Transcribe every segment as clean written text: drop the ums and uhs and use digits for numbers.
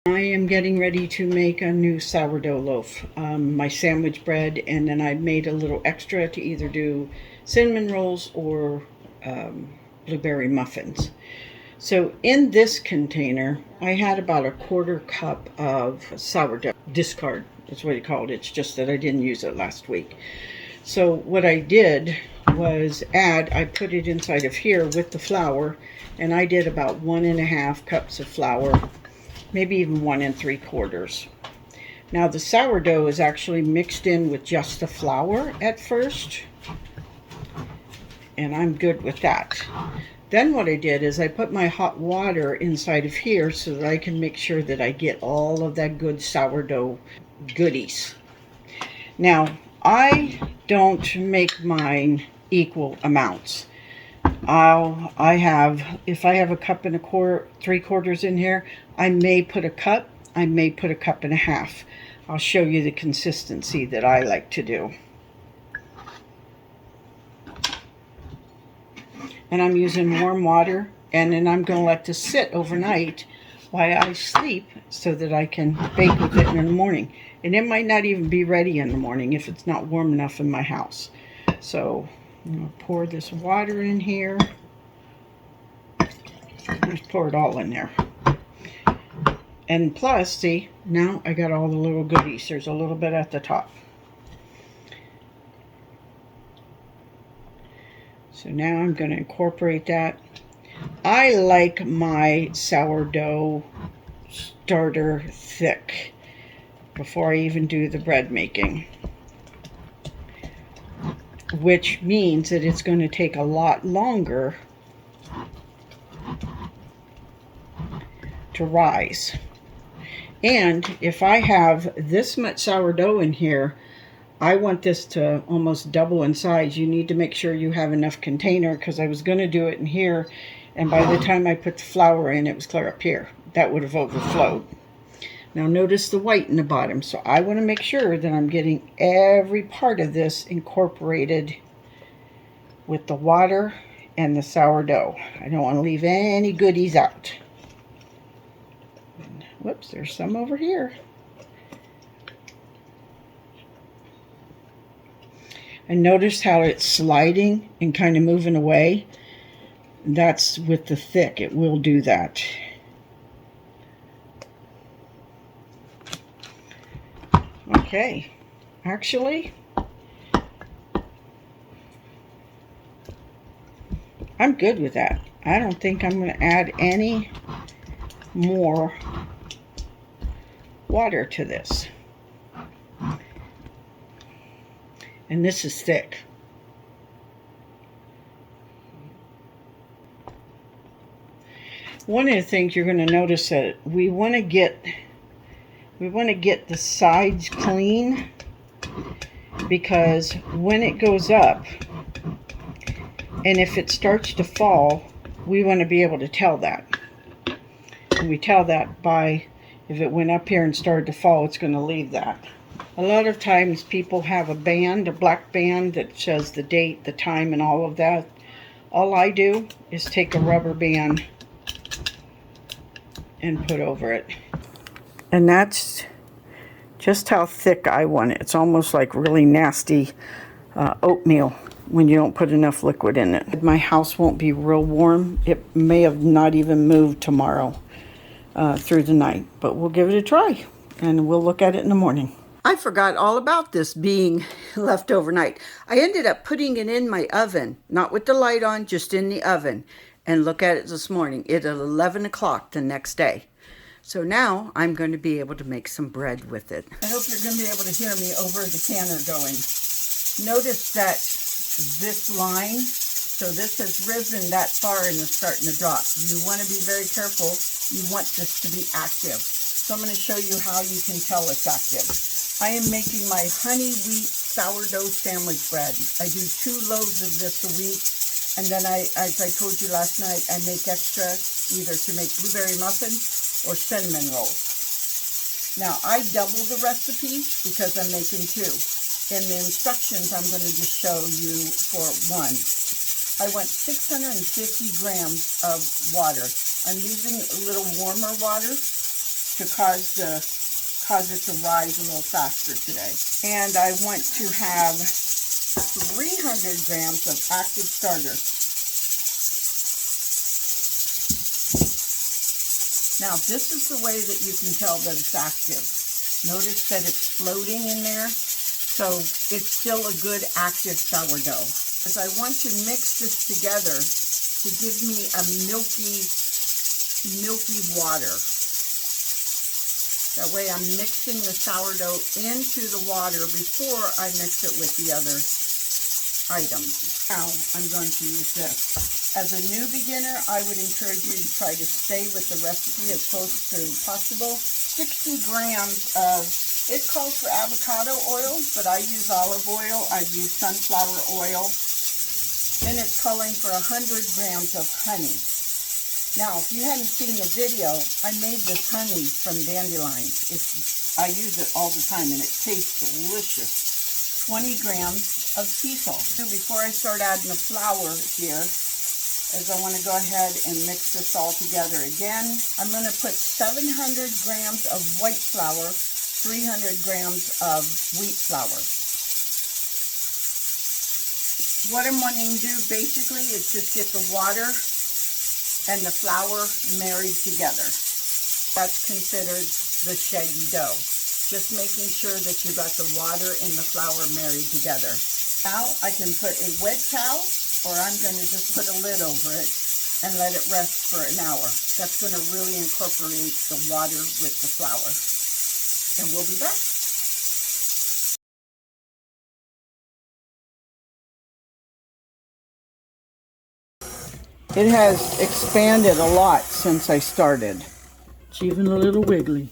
I am getting ready to make a new sourdough loaf, my sandwich bread, and then I made a little extra to either do cinnamon rolls or blueberry muffins. So in this container, I had about a quarter cup of sourdough. Discard is what he called it. It's just that I didn't use it last week. So what I did was I put it inside of here with the flour, and I did about 1.5 cups of flour, maybe even 1 3/4. Now the sourdough is actually mixed in with just the flour at first, and I'm good with that. Then what I did is I put my hot water inside of here so that I can make sure that I get all of that good sourdough goodies. Now, I don't make mine equal amounts. If I have a cup and a quarter, 3/4 in here, I may put a cup, I may put a cup and a half. I'll show you the consistency that I like to do. And I'm using warm water, and then I'm going to let this sit overnight while I sleep so that I can bake with it in the morning. And it might not even be ready in the morning if it's not warm enough in my house. So I'm going to pour this water in here. Just pour it all in there. And plus, see, now I got all the little goodies. There's a little bit at the top. So now I'm going to incorporate that. I like my sourdough starter thick before I even do the bread making, which means that it's going to take a lot longer to rise. And if I have this much sourdough in here, I want this to almost double in size. You need to make sure you have enough container, because I was going to do it in here, and by the time I put the flour in, it was clear up here. That would have overflowed. Now notice the white in the bottom. So I want to make sure that I'm getting every part of this incorporated with the water and the sourdough. I don't want to leave any goodies out. Whoops, there's some over here. And notice how it's sliding and kind of moving away. That's with the thick. It will do that. Okay. Actually, I'm good with that. I don't think I'm going to add any more water to this. And this is thick. One of the things you're going to notice that we want to get the sides clean, because when it goes up and if it starts to fall, we want to be able to tell that. And we tell that by, if it went up here and started to fall, it's going to leave that. A lot of times people have a band, a black band that shows the date, the time, and all of that. All I do is take a rubber band and put over it. And that's just how thick I want it. It's almost like really nasty oatmeal when you don't put enough liquid in it. My house won't be real warm. It may have not even moved tomorrow through the night, but we'll give it a try and we'll look at it in the morning. I forgot all about this being left overnight. I ended up putting it in my oven, not with the light on, just in the oven. And look at it this morning. It's at 11 o'clock the next day. So now I'm going to be able to make some bread with it. I hope you're going to be able to hear me over the canner going. Notice that this line, so this has risen that far and is starting to drop. You want to be very careful. You want this to be active. So I'm going to show you how you can tell it's active. I am making my honey wheat sourdough sandwich bread. I do 2 loaves of this a week. And then as I told you last night, I make extra either to make blueberry muffins or cinnamon rolls. Now, I double the recipe because I'm making 2. In the instructions, I'm going to just show you for 1. I want 650 grams of water. I'm using a little warmer water to cause it to rise a little faster today. And I want to have 300 grams of active starter. Now this is the way that you can tell that it's active. Notice that it's floating in there, so it's still a good active sourdough. As I want to mix this together to give me a milky water. That way I'm mixing the sourdough into the water before I mix it with the other items. Now I'm going to use this. As a new beginner, I would encourage you to try to stay with the recipe as close to possible. 60 grams of, it calls for avocado oil, but I use olive oil, I use sunflower oil. Then it's calling for 100 grams of honey. Now, if you hadn't seen the video, I made this honey from dandelions. I use it all the time and it tastes delicious. 20 grams of sea salt. Before I start adding the flour here, as I want to go ahead and mix this all together again, I'm going to put 700 grams of white flour, 300 grams of wheat flour. What I'm wanting to do basically is just get the water and the flour married together. That's considered the shaggy dough. Just making sure that you got the water and the flour married together. Now I can put a wet towel, or I'm going to just put a lid over it and let it rest for an hour. That's going to really incorporate the water with the flour. And we'll be back. It has expanded a lot since I started. It's even a little wiggly.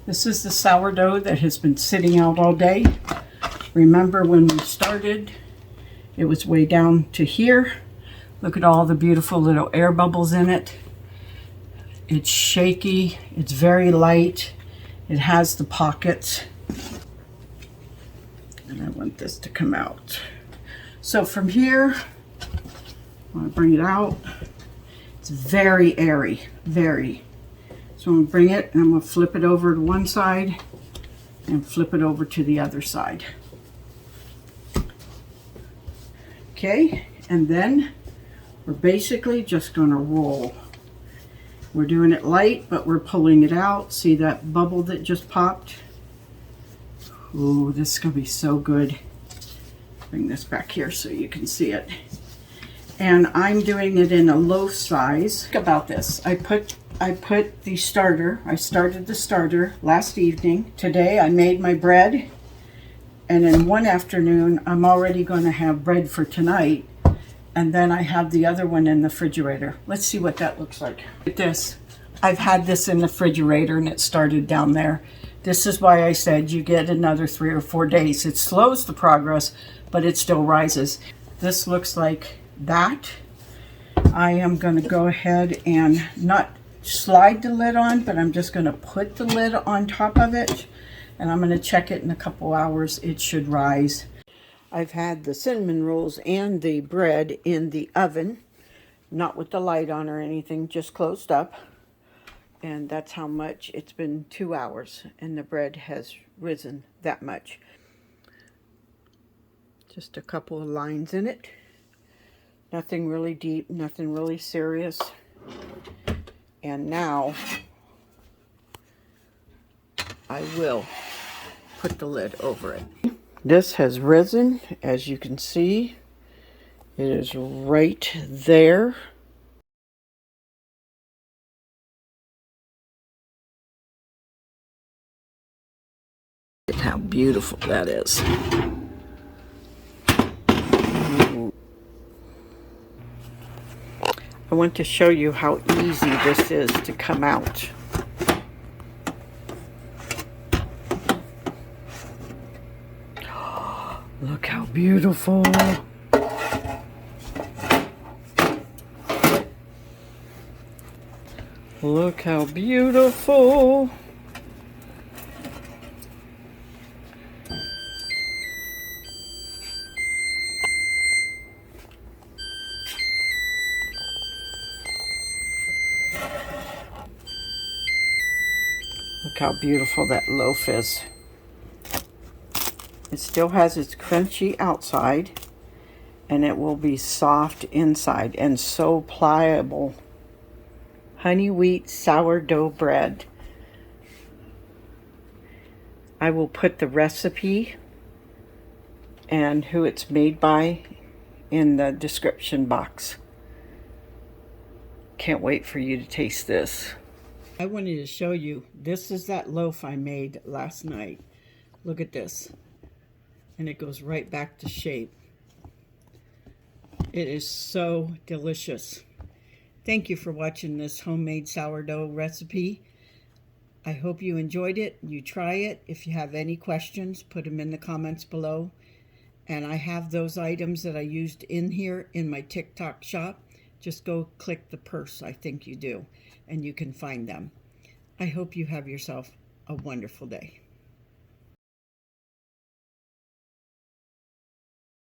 This is the sourdough that has been sitting out all day. Remember when we started, it was way down to here. Look at all the beautiful little air bubbles in it. It's shaky, it's very light, it has the pockets. And I want this to come out. So from here, I want to bring it out. It's very airy, very. So I'm going to bring it and I'm going to flip it over to one side and flip it over to the other side. Okay, and then we're basically just going to roll. We're doing it light, but we're pulling it out. See that bubble that just popped? Ooh, this is going to be so good. Bring this back here so you can see it. And I'm doing it in a loaf size. Think about this. I put the starter, I started the starter last evening. Today I made my bread, and in one afternoon I'm already going to have bread for tonight, and then I have the other one in the refrigerator. Let's see what that looks like. Look at this. I've had this in the refrigerator and it started down there. This is why I said you get another 3 or 4 days. It slows the progress, but it still rises. This looks like that. I am going to go ahead and not slide the lid on, but I'm just going to put the lid on top of it, and I'm going to check it in a couple hours. It should rise. I've had the cinnamon rolls and the bread in the oven, not with the light on or anything, just closed up, and that's how much. It's been 2 hours and the bread has risen that much. Just a couple of lines in it, nothing really deep, nothing really serious. And now I will put the lid over it. This has risen, as you can see. It is right there. Look at how beautiful that is. I want to show you how easy this is to come out. Look how beautiful. Look how beautiful. Look how beautiful that loaf is. It still has its crunchy outside, and it will be soft inside and so pliable. Honey wheat sourdough bread. I will put the recipe and who it's made by in the description box. Can't wait for you to taste this. I wanted to show you, this is that loaf I made last night. Look at this. And it goes right back to shape. It is so delicious. Thank you for watching this homemade sourdough recipe. I hope you enjoyed it. You try it. If you have any questions, put them in the comments below. And I have those items that I used in here in my TikTok shop. Just go click the purse, I think you do, and you can find them. I hope you have yourself a wonderful day.